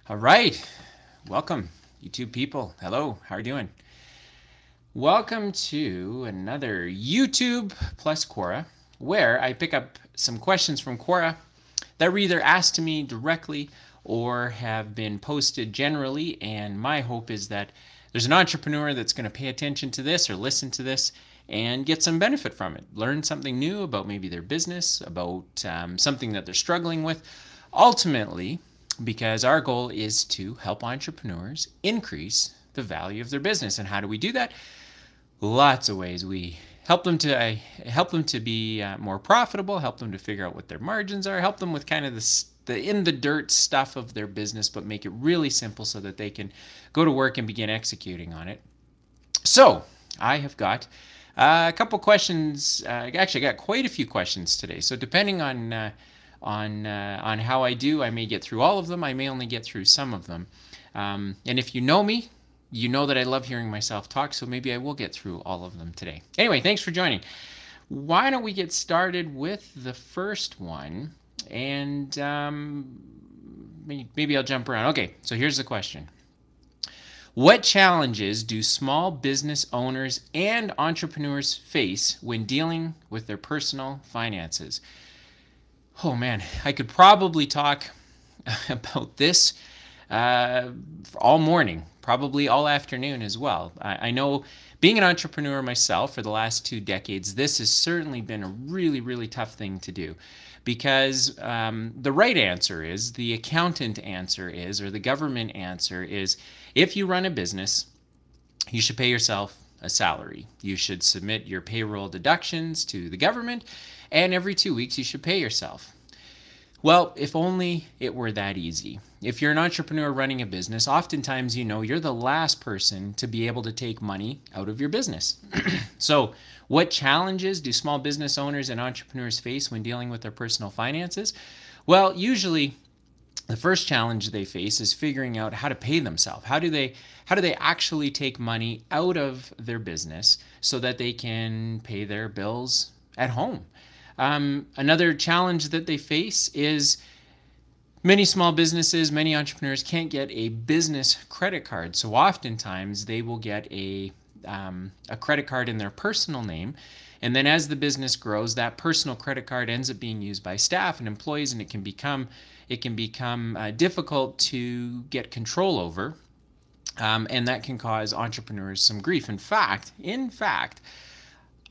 All right, welcome, YouTube people. Hello, how are you doing? Welcome to another YouTube plus Quora, where I pick up some questions from Quora that were either asked to me directly or have been posted generally, and my hope is that there's an entrepreneur that's going to pay attention to this or listen to this and get some benefit from it. Learn something new about maybe their business, about something that they're struggling with. Ultimately, because our goal is to help entrepreneurs increase the value of their business. And how do we do that? Lots of ways. We help them to be more profitable, help them to figure out what their margins are, help them with kind of the in the dirt stuff of their business, but make it really simple so that they can go to work and begin executing on it. So I have got a couple questions. Actually, I got quite a few questions today. So depending on how I do, I may get through all of them. I may only get through some of them. And if you know me, you know that I love hearing myself talk, so maybe I will get through all of them today. Anyway, thanks for joining. Why don't we get started with the first one? And maybe I'll jump around. Okay, so here's the question. What challenges do small business owners and entrepreneurs face when dealing with their personal finances? Oh man, I could probably talk about this all morning, probably all afternoon as well. I know, being an entrepreneur myself for the last 2 decades, this has certainly been a really, really tough thing to do, because the right answer is, the accountant answer is, or the government answer is, if you run a business, you should pay yourself a salary. You should submit your payroll deductions to the government, and every 2 weeks you should pay yourself. Well, if only it were that easy. If you're an entrepreneur running a business, oftentimes you're the last person to be able to take money out of your business. So what challenges do small business owners and entrepreneurs face when dealing with their personal finances? Well, usually the first challenge they face is figuring out how to pay themselves. How do they actually take money out of their business so that they can pay their bills at home? Another challenge that they face is many small businesses, many entrepreneurs can't get a business credit card. So oftentimes they will get a credit card in their personal name. And then as the business grows, that personal credit card ends up being used by staff and employees, and it can become difficult to get control over. And that can cause entrepreneurs some grief. In fact,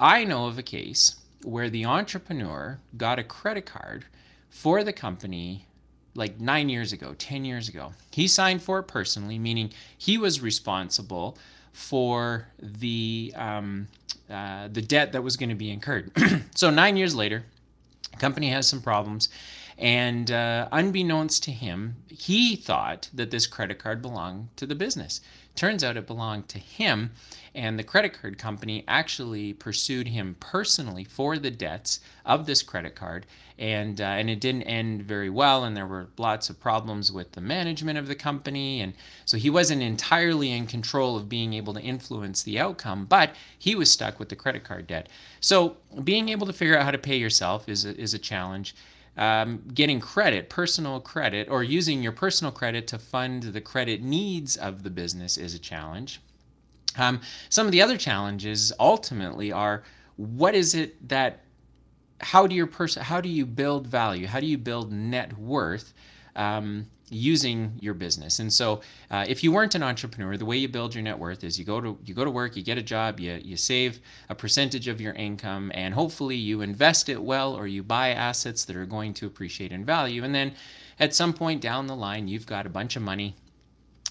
I know of a case where the entrepreneur got a credit card for the company like 9 years ago, 10 years ago. He signed for it personally, meaning he was responsible for the debt that was going to be incurred. So 9 years later, the company has some problems, and unbeknownst to him, he thought that this credit card belonged to the business. Turns out it belonged to him, and the credit card company actually pursued him personally for the debts of this credit card, and it didn't end very well, and there were lots of problems with the management of the company, and so he wasn't entirely in control of being able to influence the outcome, but he was stuck with the credit card debt. So being able to figure out how to pay yourself is a challenge. Getting credit, personal credit, or using your personal credit to fund the credit needs of the business is a challenge. Some of the other challenges ultimately are, how do you build value? How do you build net worth using your business? And so if you weren't an entrepreneur, the way you build your net worth is you go to work, you get a job, you save a percentage of your income, and hopefully you invest it well, or you buy assets that are going to appreciate in value. And then at some point down the line, you've got a bunch of money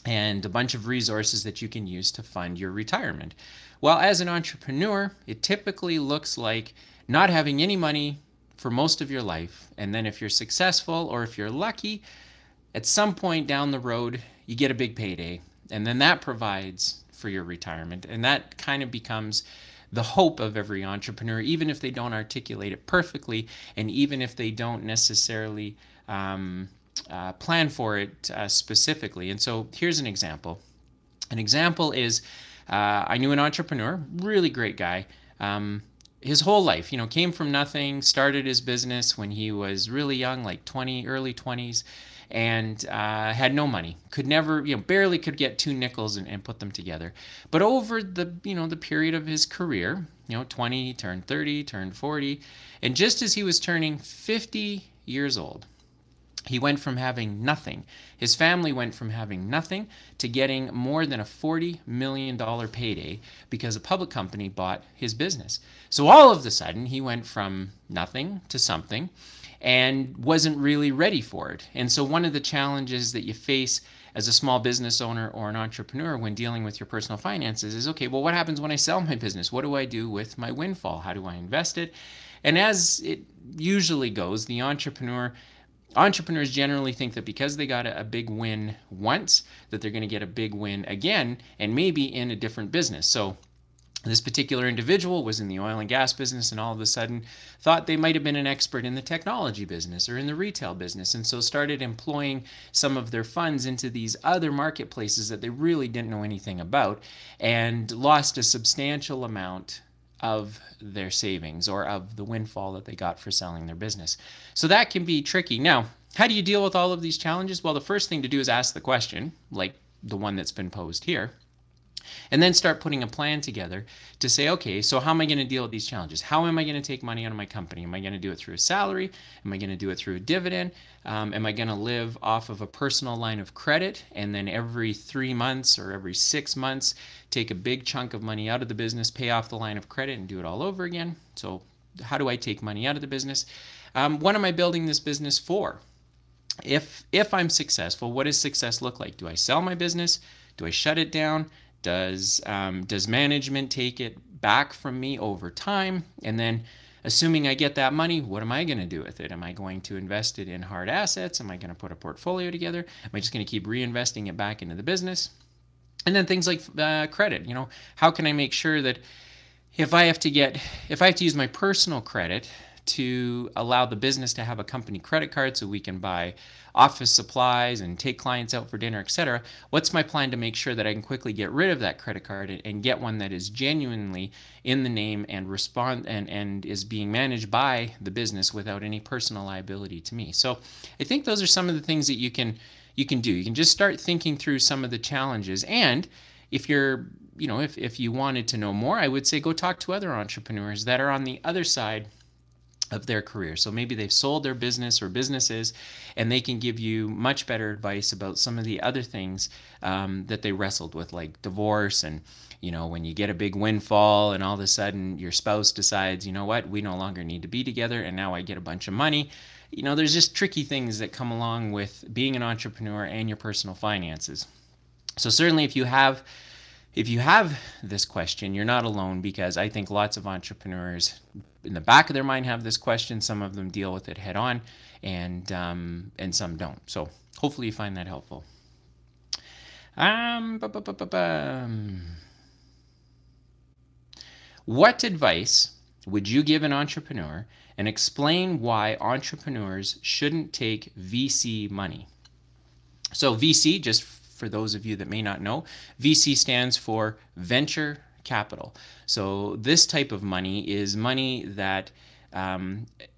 and a bunch of resources that you can use to fund your retirement. Well, as an entrepreneur, it typically looks like not having any money for most of your life, and then if you're successful, or if you're lucky, at some point down the road, you get a big payday, and then that provides for your retirement. And that kind of becomes the hope of every entrepreneur, even if they don't articulate it perfectly, and even if they don't necessarily plan for it specifically. And so here's an example. An example is, I knew an entrepreneur, really great guy, his whole life, came from nothing, started his business when he was really young, like early 20s, and had no money, could never, barely could get two nickels and put them together. But over the period of his career, 20, he turned 30, turned 40, and just as he was turning 50 years old, he went from having nothing. His family went from having nothing to getting more than a $40 million payday because a public company bought his business. So all of a sudden, he went from nothing to something and wasn't really ready for it. And so one of the challenges that you face as a small business owner or an entrepreneur when dealing with your personal finances is, okay, well, what happens when I sell my business? What do I do with my windfall? How do I invest it? And as it usually goes, the entrepreneurs generally think that because they got a big win once, that they're going to get a big win again, and maybe in a different business. So this particular individual was in the oil and gas business and all of a sudden thought they might have been an expert in the technology business or in the retail business, and so started employing some of their funds into these other marketplaces that they really didn't know anything about, and lost a substantial amount of their savings or of the windfall that they got for selling their business. So that can be tricky. Now, how do you deal with all of these challenges? Well, the first thing to do is ask the question, like the one that's been posed here, and then start putting a plan together to say, okay, so how am I going to deal with these challenges? How am I going to take money out of my company? Am I going to do it through a salary? Am I going to do it through a dividend? Am I going to live off of a personal line of credit and then every 3 months or every 6 months take a big chunk of money out of the business, pay off the line of credit, and do it all over again? So how do I take money out of the business? What am I building this business for? If I'm successful, what does success look like? Do I sell my business? Do I shut it down? Does management take it back from me over time? And then assuming I get that money, what am I going to do with it? Am I going to invest it in hard assets? Am I going to put a portfolio together? Am I just going to keep reinvesting it back into the business? And then things like credit, how can I make sure that if I have to use my personal credit to allow the business to have a company credit card so we can buy office supplies and take clients out for dinner, etc. What's my plan to make sure that I can quickly get rid of that credit card and get one that is genuinely in the name and and is being managed by the business without any personal liability to me? So I think those are some of the things that you can do. You can just start thinking through some of the challenges, and if you're if you wanted to know more, I would say go talk to other entrepreneurs that are on the other side of their career. So maybe they've sold their business or businesses, and they can give you much better advice about some of the other things that they wrestled with, like divorce, and when you get a big windfall and all of a sudden your spouse decides, you know what, we no longer need to be together, and now I get a bunch of money. There's just tricky things that come along with being an entrepreneur and your personal finances. So certainly if you have this question, you're not alone, because I think lots of entrepreneurs in the back of their mind have this question. Some of them deal with it head on, and some don't. So hopefully you find that helpful. What advice would you give an entrepreneur, and explain why entrepreneurs shouldn't take VC money? So VC, just for those of you that may not know, VC stands for venture capital. So this type of money is money that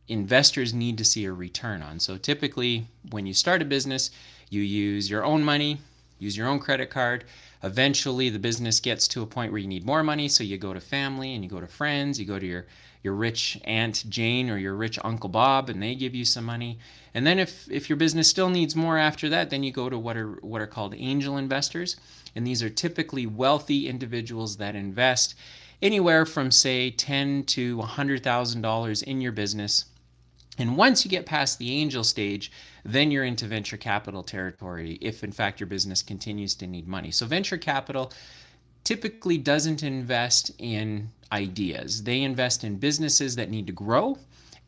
investors need to see a return on. So typically when you start a business, you use your own money, use your own credit card. Eventually the business gets to a point where you need more money, so you go to family and you go to friends, you go to your rich Aunt Jane or your rich Uncle Bob, and they give you some money. And then if your business still needs more after that, then you go to what are called angel investors. And these are typically wealthy individuals that invest anywhere from, say, $10,000 to $100,000 in your business. And once you get past the angel stage, then you're into venture capital territory, if in fact your business continues to need money. So venture capital typically doesn't invest in ideas. They invest in businesses that need to grow,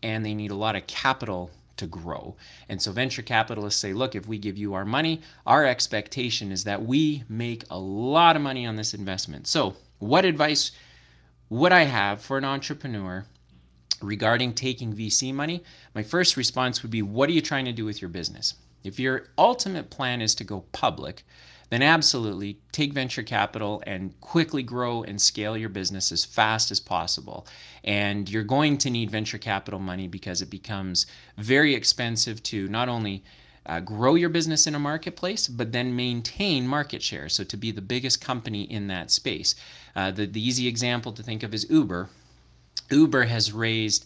and they need a lot of capital to grow. And so venture capitalists say, look, if we give you our money, our expectation is that we make a lot of money on this investment. So what advice would I have for an entrepreneur regarding taking VC money, my first response would be, what are you trying to do with your business? If your ultimate plan is to go public, then absolutely take venture capital and quickly grow and scale your business as fast as possible. And you're going to need venture capital money because it becomes very expensive to not only grow your business in a marketplace, but then maintain market share. So to be the biggest company in that space. The easy example to think of is Uber. Uber has raised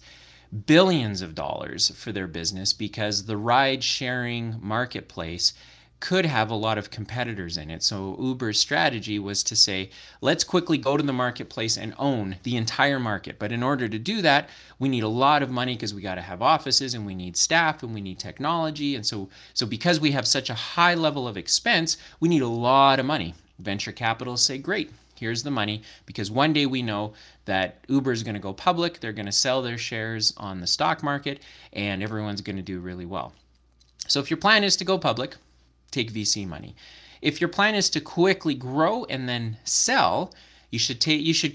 billions of dollars for their business because the ride sharing marketplace could have a lot of competitors in it. So Uber's strategy was to say, let's quickly go to the marketplace and own the entire market. But in order to do that, we need a lot of money because we got to have offices and we need staff and we need technology. And so because we have such a high level of expense, we need a lot of money. Venture capitalists say, great, here's the money, because one day we know that Uber is going to go public, they're going to sell their shares on the stock market, and everyone's going to do really well. So if your plan is to go public, take VC money. If your plan is to quickly grow and then sell, you should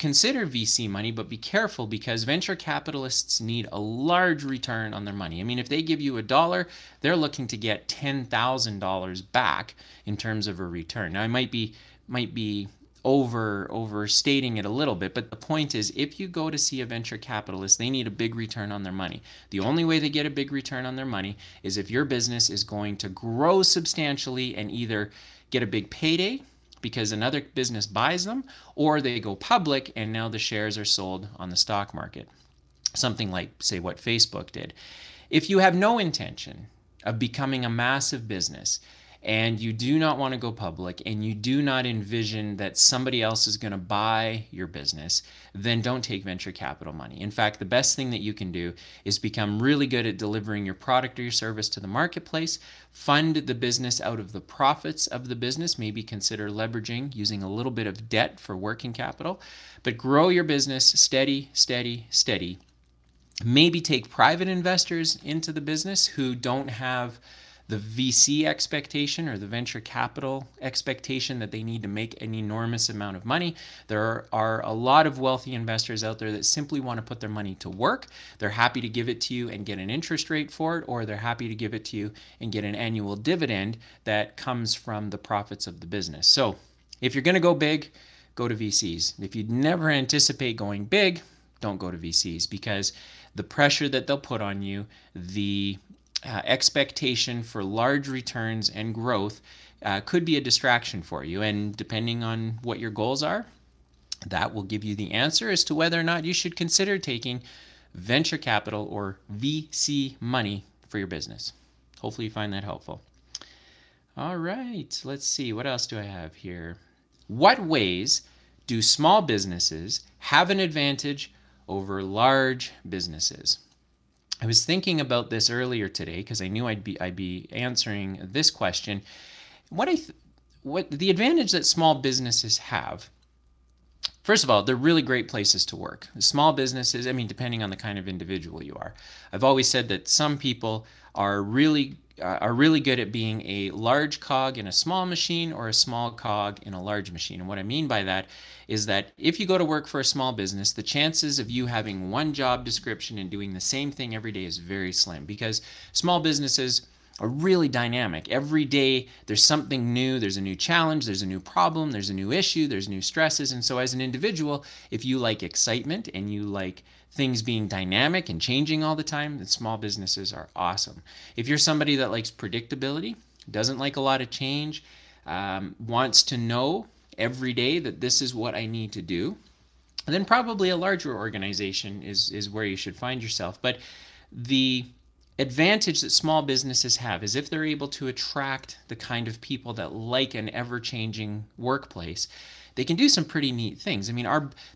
consider VC money, but be careful because venture capitalists need a large return on their money. I mean, if they give you $1, they're looking to get $10,000 back in terms of a return. Now, I might be overstating it a little bit, but the point is, if you go to see a venture capitalist, they need a big return on their money. The only way they get a big return on their money is if your business is going to grow substantially and either get a big payday because another business buys them, or they go public and now the shares are sold on the stock market. Something like, say, what Facebook did. If you have no intention of becoming a massive business, and you do not want to go public, and you do not envision that somebody else is going to buy your business, then don't take venture capital money. In fact, the best thing that you can do is become really good at delivering your product or your service to the marketplace, fund the business out of the profits of the business, maybe consider leveraging, using a little bit of debt for working capital, but grow your business steady, steady, steady. Maybe take private investors into the business who don't have the VC expectation or the venture capital expectation that they need to make an enormous amount of money. There are a lot of wealthy investors out there that simply want to put their money to work. They're happy to give it to you and get an interest rate for it, or they're happy to give it to you and get an annual dividend that comes from the profits of the business. So if you're going to go big, go to VCs. If you never anticipate going big, don't go to VCs, because the pressure that they'll put on you, the expectation for large returns and growth could be a distraction for you. And depending on what your goals are, that will give you the answer as to whether or not you should consider taking venture capital or VC money for your business. Hopefully you find that helpful. All right, let's see. What else do I have here? What ways do small businesses have an advantage over large businesses? I was thinking about this earlier today because I knew I'd be answering this question. What the advantage that small businesses have, first of all, they're really great places to work. Small businesses, I mean, depending on the kind of individual you are. I've always said that some people are really good at being a large cog in a small machine or a small cog in a large machine. And what I mean by that is that if you go to work for a small business, the chances of you having one job description and doing the same thing every day is very slim, because small businesses are really dynamic. Every day there's something new, there's a new challenge, there's a new problem, there's a new issue, there's new stresses. And so as an individual, if you like excitement and you like things being dynamic and changing all the time, then small businesses are awesome. If you're somebody that likes predictability, doesn't like a lot of change, wants to know every day that this is what I need to do, then probably a larger organization is where you should find yourself. But the advantage that small businesses have is if they're able to attract the kind of people that like an ever-changing workplace, they can do some pretty neat things. I mean,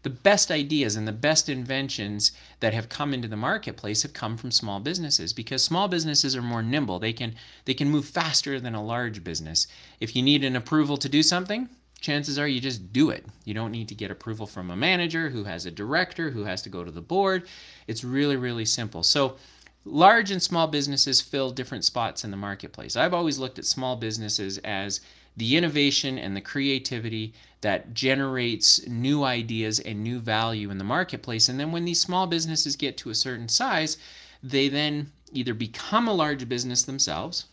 the best ideas and the best inventions that have come into the marketplace have come from small businesses, because small businesses are more nimble. They can move faster than a large business. If you need an approval to do something, chances are you just do it. You don't need to get approval from a manager who has a director who has to go to the board. It's really, really simple. So large and small businesses fill different spots in the marketplace. I've always looked at small businesses as the innovation and the creativity that generates new ideas and new value in the marketplace. And then when these small businesses get to a certain size, they then either become a large business themselves,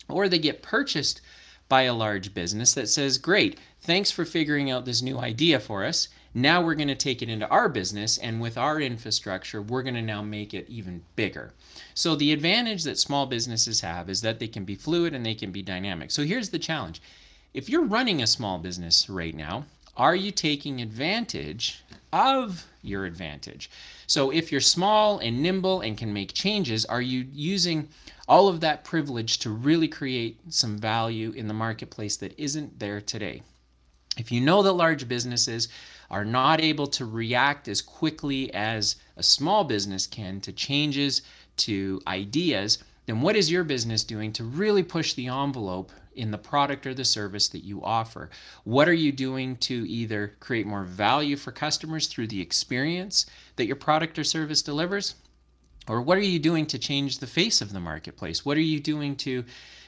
or they get purchased by a large business that says, great, thanks for figuring out this new idea for us. Now we're going to take it into our business, and with our infrastructure, we're going to now make it even bigger. So the advantage that small businesses have is that they can be fluid and they can be dynamic. So here's the challenge. If you're running a small business right now, are you taking advantage of your advantage? So if you're small and nimble and can make changes, are you using all of that privilege to really create some value in the marketplace that isn't there today? If you know that large businesses are not able to react as quickly as a small business can to changes, to ideas, then what is your business doing to really push the envelope in the product or the service that you offer? What are you doing to either create more value for customers through the experience that your product or service delivers? Or what are you doing to change the face of the marketplace? What are you doing to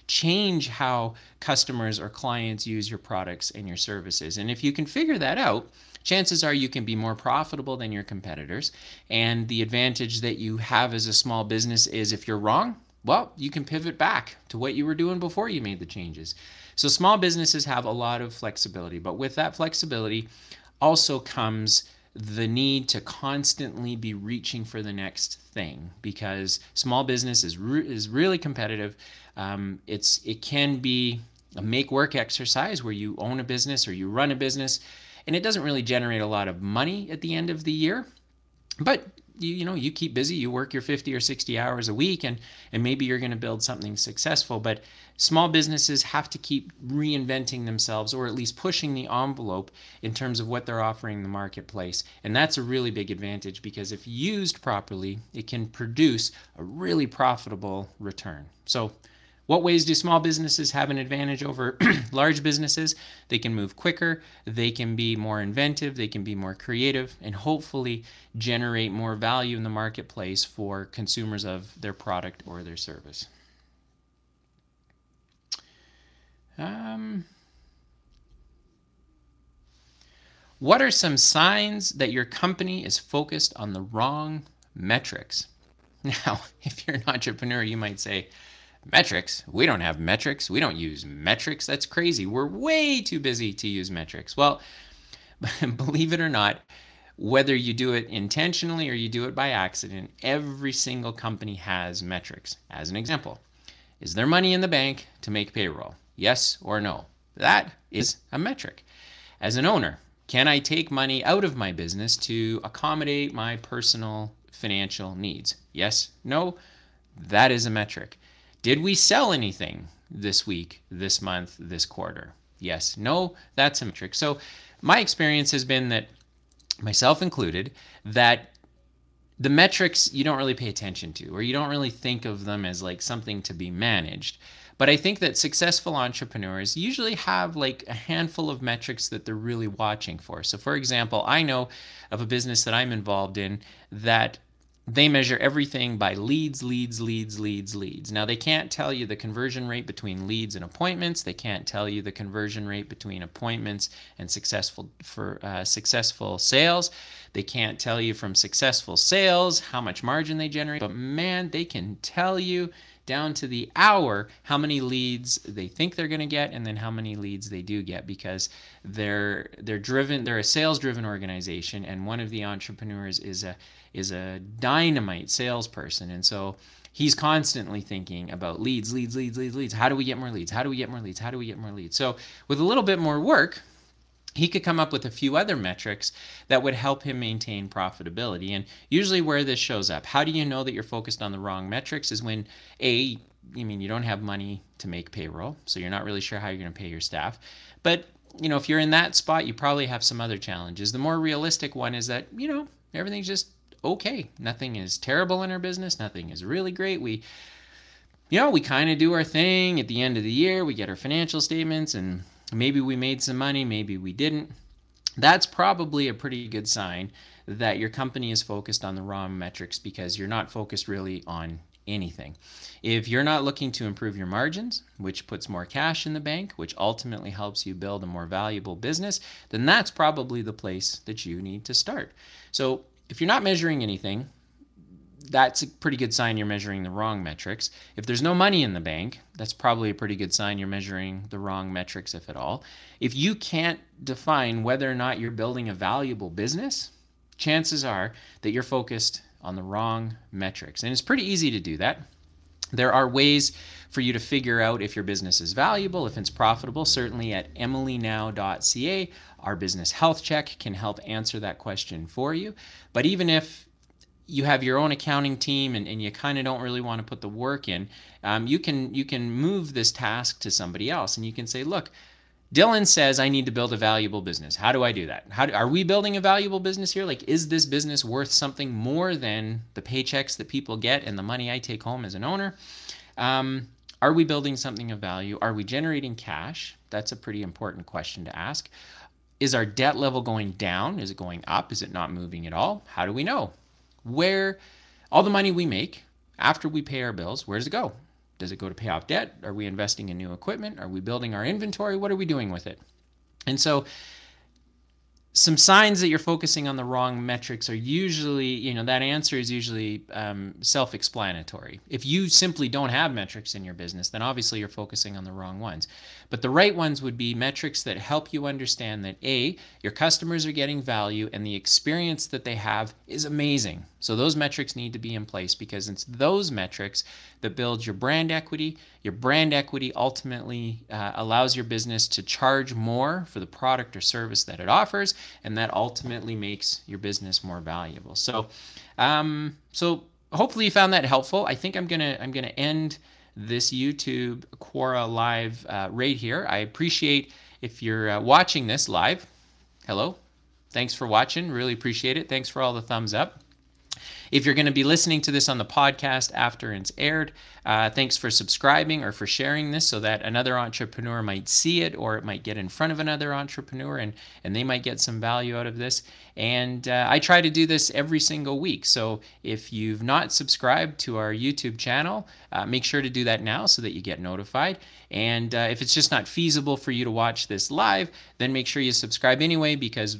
change how customers or clients use your products and your services? And if you can figure that out, chances are you can be more profitable than your competitors. And the advantage that you have as a small business is if you're wrong, well, you can pivot back to what you were doing before you made the changes. So small businesses have a lot of flexibility, but with that flexibility also comes the need to constantly be reaching for the next thing, because small business is really competitive. It can be a make work exercise where you own a business or you run a business, and it doesn't really generate a lot of money at the end of the year, but you keep busy, you work your 50 or 60 hours a week, and maybe you're going to build something successful. But small businesses have to keep reinventing themselves, or at least pushing the envelope in terms of what they're offering in the marketplace. And that's a really big advantage, because if used properly, it can produce a really profitable return. So what ways do small businesses have an advantage over large businesses? They can move quicker, they can be more inventive, they can be more creative, and hopefully generate more value in the marketplace for consumers of their product or their service. What are some signs that your company is focused on the wrong metrics? Now, if you're an entrepreneur, you might say, metrics? We don't have metrics. We don't use metrics. That's crazy. We're way too busy to use metrics. Well, believe it or not, whether you do it intentionally or you do it by accident, every single company has metrics. As an example, is there money in the bank to make payroll? Yes or no? That is a metric. As an owner, can I take money out of my business to accommodate my personal financial needs? Yes, no? That is a metric. Did we sell anything this week, this month, this quarter? Yes, no, that's a metric. So my experience has been that, myself included, that the metrics you don't really pay attention to, or you don't really think of them as like something to be managed. But I think that successful entrepreneurs usually have like a handful of metrics that they're really watching for. So for example, I know of a business that I'm involved in that they measure everything by leads. Now, they can't tell you the conversion rate between leads and appointments. They can't tell you the conversion rate between appointments and successful sales. They can't tell you from successful sales how much margin they generate. But man, they can tell you down to the hour how many leads they think they're going to get, and then how many leads they do get, because they're a sales-driven organization, and one of the entrepreneurs is a dynamite salesperson. And so he's constantly thinking about leads. How do we get more leads? How do we get more leads? How do we get more leads? So with a little bit more work, he could come up with a few other metrics that would help him maintain profitability. And usually where this shows up, how do you know that you're focused on the wrong metrics, is when you don't have money to make payroll, so you're not really sure how you're going to pay your staff. But if you're in that spot, you probably have some other challenges. The more realistic one is that everything's just okay. Nothing is terrible in our business. Nothing is really great. We kind of do our thing at the end of the year. We get our financial statements, and maybe we made some money, maybe we didn't. That's probably a pretty good sign that your company is focused on the wrong metrics, because you're not focused really on anything. If you're not looking to improve your margins, which puts more cash in the bank, which ultimately helps you build a more valuable business, then that's probably the place that you need to start. So if you're not measuring anything, that's a pretty good sign you're measuring the wrong metrics. If there's no money in the bank, that's probably a pretty good sign you're measuring the wrong metrics, if at all. If you can't define whether or not you're building a valuable business, chances are that you're focused on the wrong metrics. And it's pretty easy to do that. There are ways for you to figure out if your business is valuable, if it's profitable. Certainly at emilynow.ca, our business health check can help answer that question for you. But even if you have your own accounting team and you kind of don't really want to put the work in, you can move this task to somebody else, and you can say, look, Dylan says I need to build a valuable business. How do I do that? Are we building a valuable business here? Like, is this business worth something more than the paychecks that people get and the money I take home as an owner? Are we building something of value? Are we generating cash? That's a pretty important question to ask. Is our debt level going down? Is it going up? Is it not moving at all? How do we know? Where all the money we make after we pay our bills, where does it go? Does it go to pay off debt? Are we investing in new equipment? Are we building our inventory? What are we doing with it? And so some signs that you're focusing on the wrong metrics are usually, that answer is usually self-explanatory. If you simply don't have metrics in your business, then obviously you're focusing on the wrong ones. But the right ones would be metrics that help you understand that A, your customers are getting value and the experience that they have is amazing. So those metrics need to be in place, because it's those metrics that build your brand equity. Your brand equity ultimately allows your business to charge more for the product or service that it offers, and that ultimately makes your business more valuable. So, so hopefully you found that helpful. I think I'm gonna end this YouTube Quora live right here. I appreciate if you're watching this live. Hello, thanks for watching. Really appreciate it. Thanks for all the thumbs up. If you're going to be listening to this on the podcast after it's aired, thanks for subscribing or for sharing this so that another entrepreneur might see it, or it might get in front of another entrepreneur and they might get some value out of this. And I try to do this every single week. So if you've not subscribed to our YouTube channel, make sure to do that now so that you get notified. And if it's just not feasible for you to watch this live, then make sure you subscribe anyway, because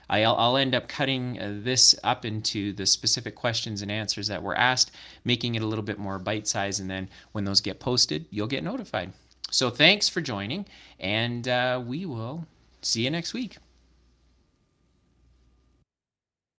I'll end up cutting this up into the specific questions and answers that were asked, making it a little bit more bite-sized, and then when those get posted, you'll get notified. So thanks for joining, and we will see you next week.